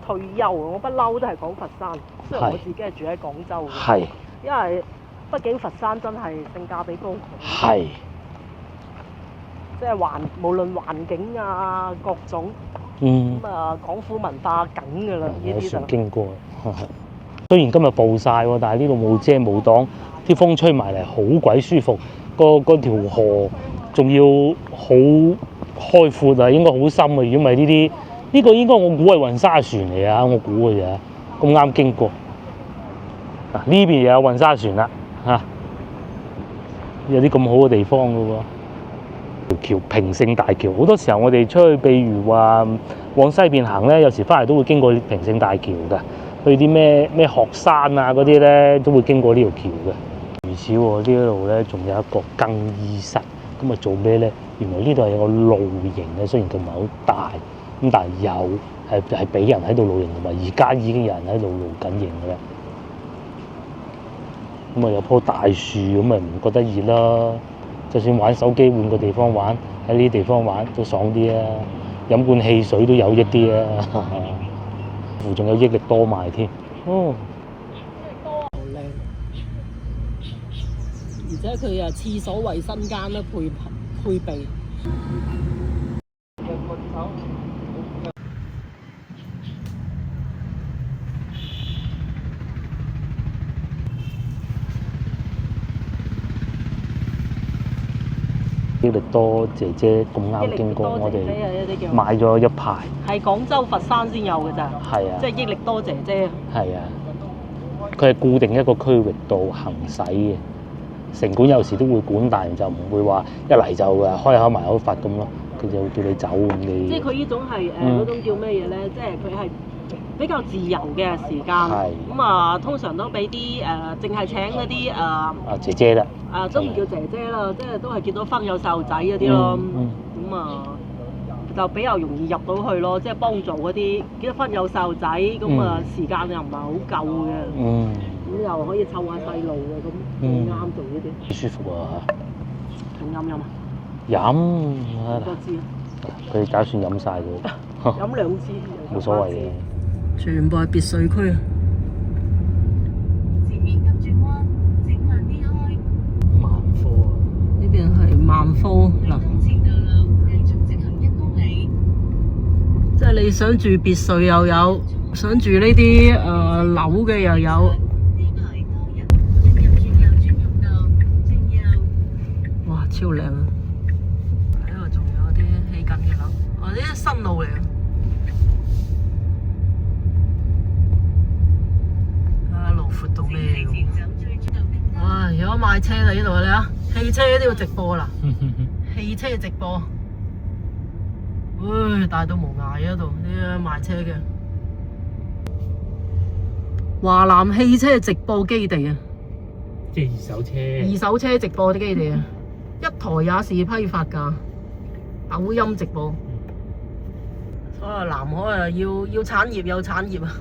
退休，我不嬲都係講佛山，雖然我自己係住喺廣州嘅，係，因為畢竟佛山真係性價比高，係，即係無論環境啊各種，咁啊廣府文化梗㗎啦，呢啲就經過。雖然今日暴曬喎，但係呢度冇遮冇擋，啲風吹埋嚟好鬼舒服。嗰條河仲要好開闊啊，應該好深啊！如果唔係呢個應該我估係運沙船嚟啊，我估嘅啫。咁啱經過，嗱呢邊又有運沙船啦嚇，有啲咁好嘅地方嘅喎。條橋平勝大橋，好多時候我哋出去，譬如話往西邊行咧，有時翻嚟都會經過平勝大橋㗎。去啲咩學山啊嗰啲咧，都會經過呢條橋嘅。如此喎，呢度咧仲有一個更衣室，咁啊做咩咧？原來呢度係有個露營嘅，雖然佢唔係好大，咁但係有係俾人喺度露營，同埋而家已經有人喺度露緊營嘅啦。咁啊有棵大樹，咁咪唔覺得熱啦。就算玩手機換個地方玩，喺呢啲地方玩都爽啲啊！飲罐汽水都有益啲啊！仲有益力多賣添，哦，好靚，而且佢又廁所衛生間咧配備。益力多姐姐咁啱經過，我哋買咗一排。係廣州、佛山先有嘅咋。係啊。即係益力多姐姐。係啊。佢係固定一個區域度行使嘅，城管有時都會管，但係就唔會話一嚟就開口埋口罰咁咯。佢就會叫你走咁你。即係佢呢種係嗰種叫咩嘢咧？即係佢係比較自由嘅時間。係。咁啊，通常都俾啲淨係請嗰啲姐姐啦。都唔叫姐姐啦，即係都係結咗婚有細路仔嗰啲咯。咁啊，就比較容易入到去咯，即係幫助嗰啲結咗婚有細路仔，咁啊時間又唔係好夠嘅。咁又可以湊下細路嘅，咁啱做呢啲。幾舒服啊！仲飲啊？飲多支。佢打算飲晒佢。飲2支。冇所謂嘅。全部係別墅區啊！呢邊係萬科嗱，即係你想住別墅又有，想住呢啲樓嘅又有。哇，超靚啊！呢度仲有啲起緊嘅樓，呢啲新路嚟啊！路闊到咩咁？哇！有得賣車啦呢度你啊！汽車都要直播啦，汽車直播，大到無涯嗰度啲賣車嘅華南汽車直播基地啊，即係二手車直播啲基地啊，一台也是批發價，抖音直播，所以南海啊要產業有產業啊。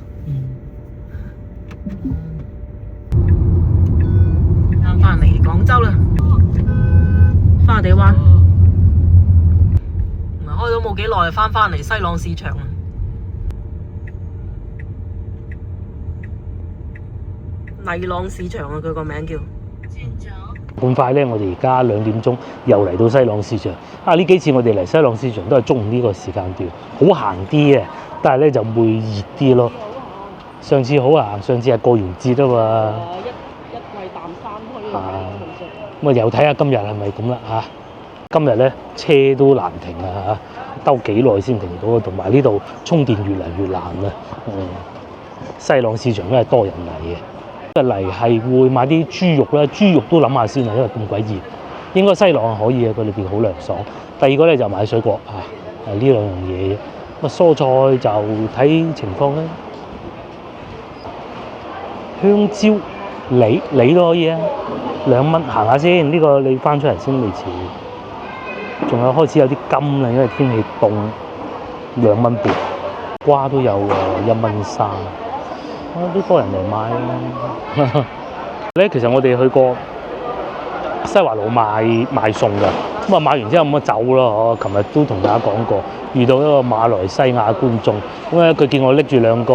翻嚟廣州啦，花地灣，唔係開咗冇幾耐，翻嚟西朗市場啊！麗朗市場啊，佢個名叫。咁快咧，我哋而家2點鐘又嚟到西朗市場。呢幾次我哋嚟西朗市場都係中午呢個時間段，好行啲嘅，但係咧就會熱啲咯。上次好行，上次係過完節啊嘛。咁啊，又睇下今日係咪咁啦嚇？今日咧車都難停啊嚇，兜幾耐先停到，同埋呢度充電越嚟越難啊！西朗市場都係多人嚟嘅，嚟係會買啲豬肉啦，豬肉都諗下先啊，因為咁鬼熱。應該西朗可以嘅，佢裏邊好涼爽。第二個咧就買水果啊，呢2樣嘢。咁啊蔬菜就睇情況啦。香蕉、梨都可以啊，2蚊行下先。呢個你翻出嚟先未遲。仲有開始有啲金啦，因為天氣凍，2蚊半。瓜都有喎，1蚊3。都多人嚟買啦。咧，其實我哋去過西華路買餸㗎，咁啊買完之後咁啊走咯。我琴日都同大家講過，遇到一個馬來西亞觀眾，咁咧佢見我拎住2個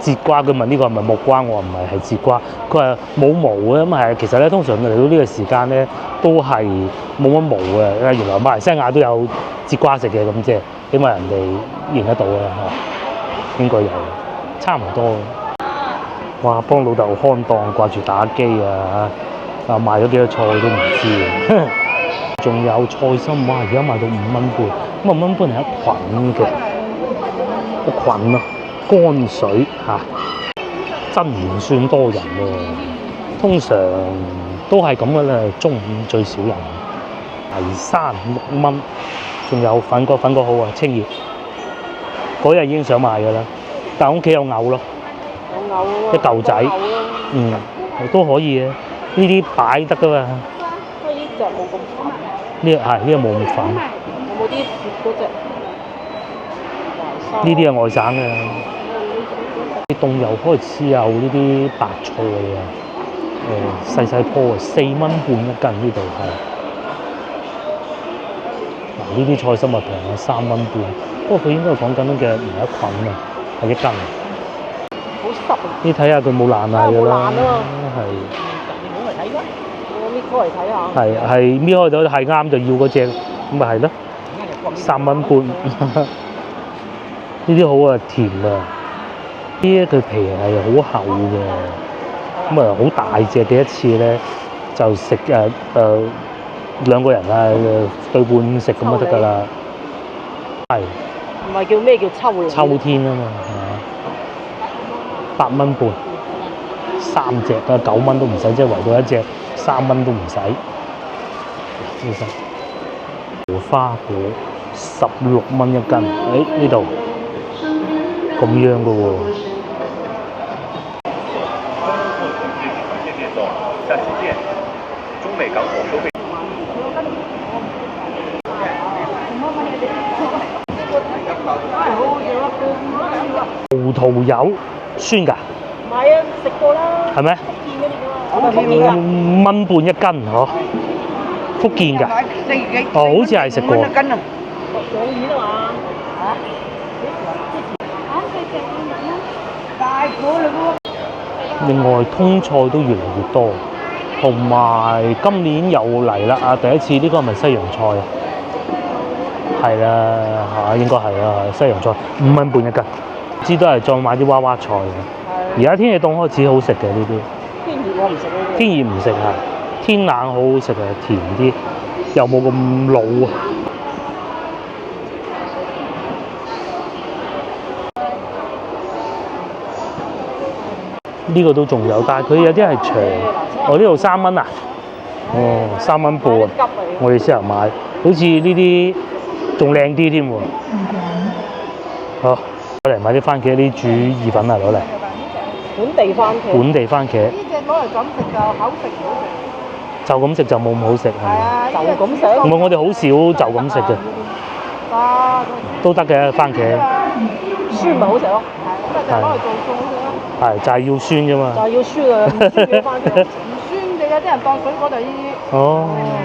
節瓜，佢問呢個係咪木瓜，我話唔係，係節瓜。佢話冇毛嘅，咁係其實咧通常嚟到呢個時間咧都係冇乜毛嘅。原來馬來西亞都有節瓜食嘅，咁即係起碼人哋認得到啦，應該有，差唔多。哇！幫老豆看檔，掛住打機啊！賣咗幾多菜都唔知啊！仲有菜心，哇！而家賣到5蚊半，咁5蚊半係一捆嘅，一捆啊！乾水嚇，真唔算多人喎。通常都係咁噶啦，中午最少人。泥山6蚊，仲有粉果好啊，清熱。嗰日已經想買噶啦，但係屋企有牛咯。一嚿仔，都可以嘅。呢啲擺得噶嘛。呢隻冇咁粉。呢個冇咁粉。有冇啲雪嗰隻？呢啲係外省嘅。凍又開始有呢啲白菜啊，細棵啊，4蚊半一斤呢度係。嗱呢啲菜心啊平啊3蚊半，不過佢應該係講緊嘅唔係一捆啊，係一斤。好濕啊！你睇下佢冇爛啊㗎啦，係。你攞嚟睇㗎，我搣開嚟睇下。係搣開咗係啱就要嗰隻，咁咪係咯。3蚊半，呢啲好啊甜啊！呢佢皮係好厚嘅，咁啊好大隻嘅一次咧，就食2個人啊對半食咁就得㗎啦。係。唔係叫咩叫秋梨？秋天啊嘛。8蚊半，3隻啊9蚊都唔使，即係圍到一隻3蚊都唔使。無花果16蚊一斤，呢度咁樣嘅喎。葡萄柚酸㗎？唔係啊，食過啦。係咩？福建㗎。 5蚊半一斤嗬，福建㗎。哦，好似係食過。兩件啊嘛。嚇？大果嘞喎。另外通菜都越嚟越多，同埋今年又嚟啦啊！第一次呢個係咪西洋菜啊？係啦嚇，應該係啦，西洋菜5蚊半一斤。知都係再買啲娃娃菜嘅。而家天氣凍開始好食嘅呢啲。天熱我唔食呢啲。天熱唔食啊，天冷好好食啊，甜啲，又冇咁老啊。呢個都仲有，但係佢有啲係長。呢度3蚊啊？哦，3蚊半。我哋先入買，好似呢啲仲靚啲添喎。好。攞嚟買啲番茄，啲煮意粉啊，攞嚟。本地番茄。本地番茄。呢隻攞嚟咁食就口食唔好食。就咁食就冇咁好食係咪？就咁食。唔係我哋好少就咁食嘅。都得嘅番茄。酸咪好食咯。係。就攞嚟做餸好食咯。係就係要酸啫嘛。就係要酸啊！唔酸嘅番茄。唔酸嘅有啲人當水果就呢啲。哦。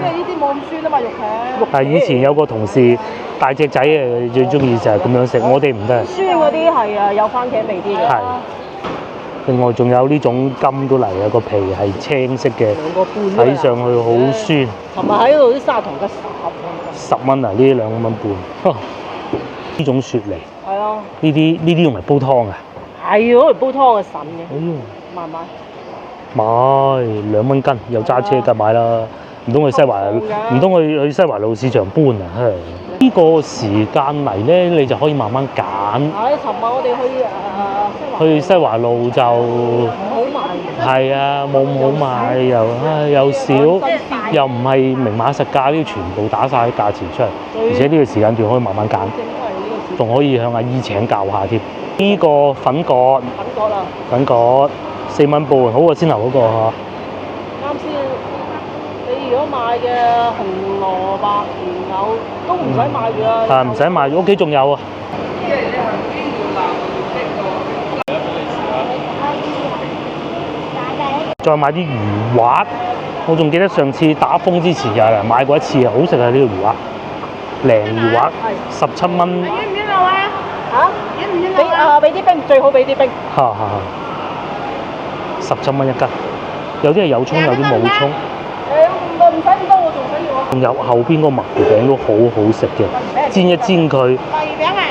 即係呢啲冇咁酸啊嘛，肉皮。係以前有個同事。大隻仔最中意就係咁樣食，我哋唔得。酸嗰啲係有番茄味啲嘅。係。另外仲有呢種金都嚟啊，個皮係青色嘅，睇上去好酸。琴日喺度啲砂糖得10蚊啊！呢啲2蚊半。呢種雪梨。係啊。呢啲用嚟煲湯啊？係攞嚟煲湯嘅神嘅。買唔買？買2蚊斤，又揸車梗買啦。唔通去西華路市場搬啊？呢個時間嚟咧，你就可以慢慢揀。尋日我哋去西華路就唔好賣。係啊，冇咁好賣，又少，又唔係明碼實價，呢啲全部打晒啲價錢出嚟。而且呢個時間段可以慢慢揀，仲可以向阿姨請教下添。呢個粉葛。粉葛4蚊半，好過先頭嗰個嚇。啱先，你如果買嘅紅蘿蔔、蓮藕都唔使買住啊。係唔使買，屋企仲有啊。再買啲魚滑，我仲記得上次打風之前有人買過一次啊，好食啊呢個魚滑，鯪魚滑17蚊。要唔要落啊？嚇？要唔要落啊？俾啲冰，最好俾啲冰。嚇17蚊一斤，有啲係有葱，有啲冇葱。唔使咁多，我仲想要啊。仲有後邊個墨魚餅都好好食嘅，煎一煎佢，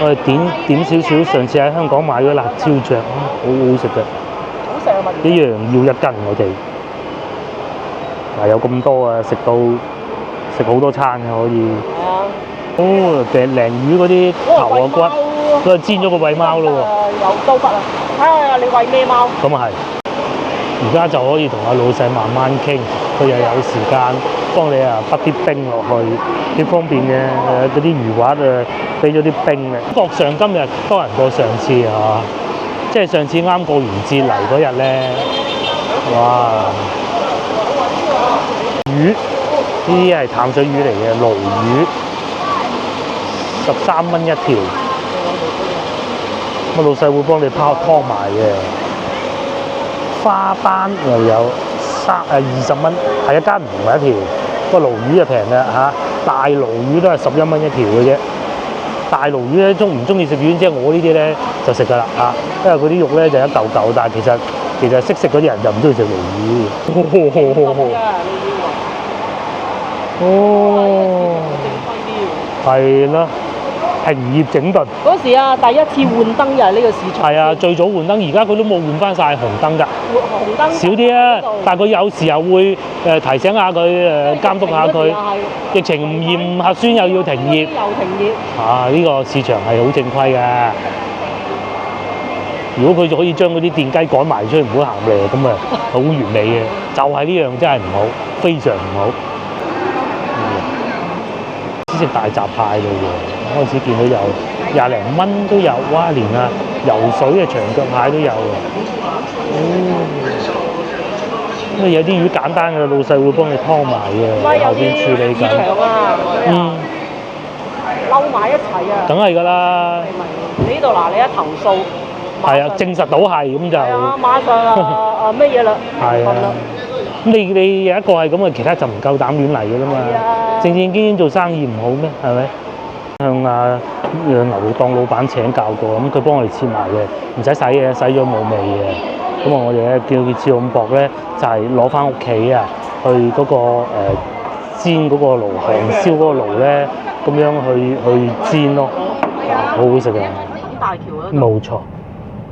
我哋點少少上次喺香港買嗰辣椒醬，好好食嘅。好食啊！墨魚一樣要1斤我哋。嗱有咁多啊，食好多餐嘅可以。係啊。哦，鯪魚嗰啲頭啊骨，都係煎咗個餵貓咯喎。有刀筆啊！睇下你餵咩貓？咁啊係，而家就可以同阿老細慢慢傾，佢又有時間幫你啊滗啲冰落去，幾方便嘅。嗰啲魚滑啊，俾咗啲冰嘅。覺上今日多人過上次啊，即係上次啱過完節嚟嗰日咧，哇！魚呢啲係淡水魚嚟嘅，鱸魚13蚊一條。咁老細會幫你劏埋嘅。花斑又有20蚊，係一間唔係一條。個鱸魚就平啦嚇，大鱸魚都係11蚊一條嘅啫。大鱸魚咧唔中意食丸，即係我呢啲咧就食㗎啦嚇，因為嗰啲肉咧就一嚿嚿，但係其實識食嗰啲人就唔中意食鱸魚。哦，係啦。平葉整頓嗰時啊，第一次換燈又係呢個市場。係啊，最早換燈，而家佢都冇換翻晒紅燈㗎。紅燈少啲啊，但係佢有時候會提醒下佢，監督下佢。疫情唔驗核酸又要停業。又停業。啊！呢個市場係好正規㗎。如果佢可以將嗰啲電雞趕埋出去，唔好行嚟，咁啊好完美嘅。就係呢樣真係唔好，非常唔好。食大閘蟹咯喎，開始見到有20零蚊都有，哇！連啊游水嘅長腳蟹都有啊。咁有啲魚簡單嘅，老細會幫你劏埋嘅，後邊處理緊。撈埋一齊啊！梗係㗎啦。你呢度嗱，你一投訴，係啊，證實到係咁就。係啊，馬上乜嘢啦？係啊。咁你有一個係咁嘅，其他就唔夠膽亂嚟㗎啦嘛。正經經做生意唔好咩？係咪？向牛檔老闆請教過，咁佢幫我哋切埋嘅，唔使洗嘅，洗咗冇味嘅。咁我哋咧叫佢切咁薄咧，就係攞翻屋企啊，去嗰個煎嗰個爐，韓燒嗰個爐咧，咁樣去煎咯，好好食嘅。咁大橋啊！冇錯。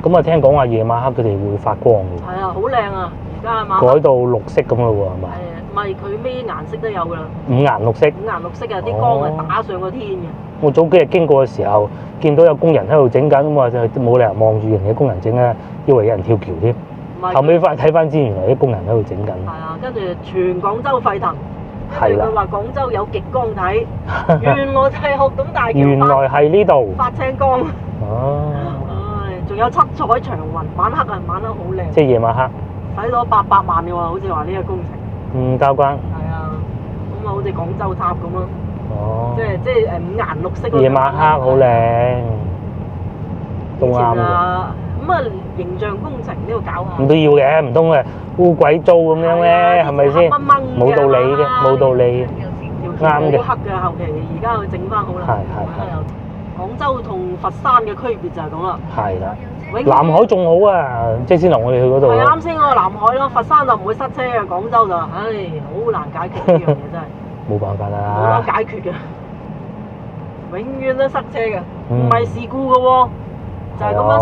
咁啊，聽講話夜晚黑佢哋會發光嘅。係啊，好靚啊！而家係嘛？改到綠色咁咯喎，係嘛？唔係佢咩顏色都有㗎啦。五顏六色。五顏六色啊！啲光係打上個天嘅。我早幾日經過嘅時候，見到有工人喺度整緊，咁啊就冇理由望住人哋工人整啊，以為有人跳橋添。後尾翻睇翻先，原來啲工人喺度整緊。係啊，跟住全廣州沸騰。係啦。佢話廣州有極光睇，原來就係學董大橋。原來係呢度。發青光。哦。唉，仲有七彩長雲，晚黑啊，晚黑好靚。即係夜晚黑。使咗800萬嘅喎，好似話呢個工程。交關。係啊，咁啊，好似廣州塔咁咯。哦。即係五顏六色。夜晚黑好靚。都啱嘅。咁啊，形象工程都要搞下。咁都要嘅，唔通烏鬼租咁樣咧？係咪先？冇道理嘅，冇道理。啱嘅。好黑嘅後期，而家佢整翻好啦。係。廣州同佛山嘅區別就係咁啦。係啦。南海仲好啊，即係先同我哋去嗰度。係啱先嗰個南海咯，佛山就唔會塞車嘅，廣州就好難解決呢樣嘢真係。冇辦法啦。冇得解決嘅，永遠都塞車嘅，唔係事故嘅喎，就係咁樣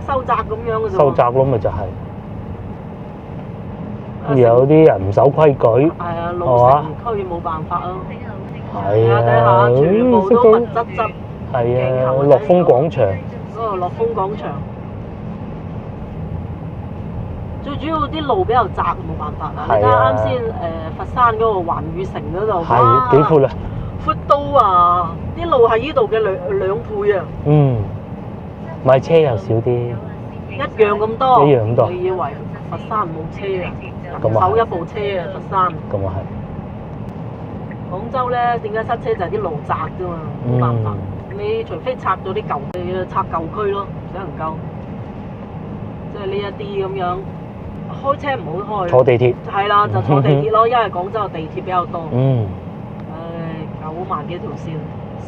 收窄咁樣嘅啫。收窄咯，咪就係。有啲人唔守規矩。係啊，老城區冇辦法咯。係啊，睇下全部都密質質。係啊，樂豐廣場。嗰個樂豐廣場。最主要啲路比較窄，冇辦法啦。你睇下啱先佛山嗰個環宇城嗰度，哇，幾闊啊！闊到啊！啲路係呢度嘅兩倍啊！買車又少啲，一樣咁多。你以為？佛山冇車啊，咁啊手一部車啊，佛山。咁啊廣州咧點解塞車就係啲路窄啫嘛，冇辦法。你除非拆咗啲舊嘅，拆舊區咯，只能夠。即係呢一啲咁樣，開車唔好開。坐地鐵。係啦，就坐地鐵咯，因為廣州地鐵比較多。嗯。唉，9萬幾條線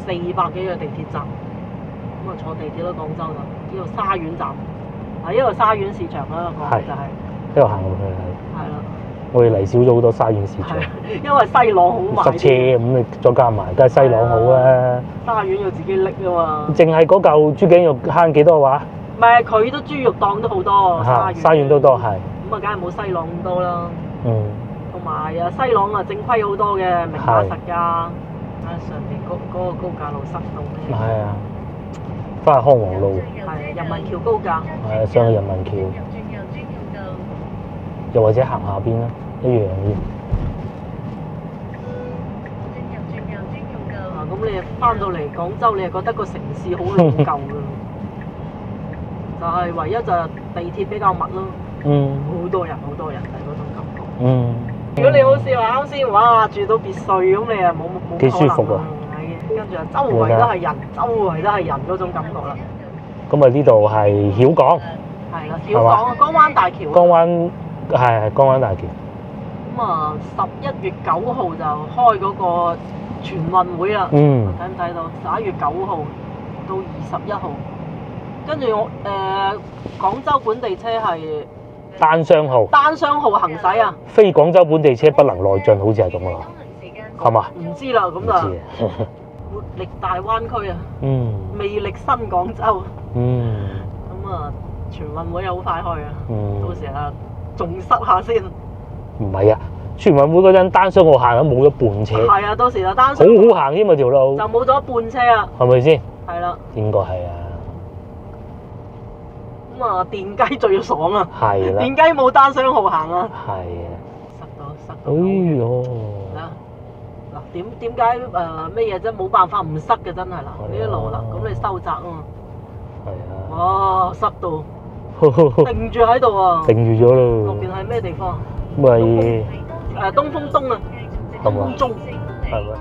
，400幾個地鐵站，咁啊坐地鐵咯，廣州就呢度沙縣站，啊呢度沙縣市場啦，講就係。一路行落去係。係啦。我哋嚟少咗好多沙縣市場。因為西朗好賣。塞車咁你再加埋，梗係西朗好啊。沙縣要自己拎啊嘛。淨係嗰嚿豬頸肉慳幾多話？唔係，佢都豬肉檔都好多。沙縣都多係。咁啊，梗係冇西朗咁多啦。嗯。同埋啊，西朗啊正規好多嘅，明碼實價。啊，上邊嗰個高架路塞到咩？係啊。翻去康王路。係人民橋高架。係上去人民橋。又或者行下邊啦，一樣嘅。咁你翻到嚟廣州，你係覺得個城市好老舊㗎，就係唯一就係地鐵比較密咯。嗯。好多人係嗰種感覺。嗯。如果你好似話啱先，哇住到別墅咁，你啊冇幾舒服啊！跟住啊，周圍都係人，周圍都係人嗰種感覺啦。咁啊，呢度係曉港。係啦，曉港江灣大橋。江灣係江灣大橋。咁啊，11月9號就開嗰個全運會啦。嗯。睇唔睇到？11月9號到21號，跟住我廣州本地車係單雙號。單雙號行駛啊！非廣州本地車不能內進，好似係咁啊，係嘛？唔知啦，咁就活力大灣區啊！嗯。魅力新廣州。嗯。咁啊，全運會好快開啊！嗯。到時啊，仲塞下先。唔係啊，全運會嗰陣單雙號行咗冇咗半車。係啊，到時就單雙。好好行添嘛條路。就冇咗半車啊。係咪先？係啦。應該係啊。咁啊，電雞最爽啊！係啦。電雞冇單雙號行啊。係啊。塞到。哎呦！嗱，點解咩嘢啫？冇辦法唔塞嘅真係啦，呢一路啦，咁你收窄啊嘛。係啊。哇！塞到定住喺度啊！定住咗咯。落邊係咩地方？咪東風東啊，東風中。係咪？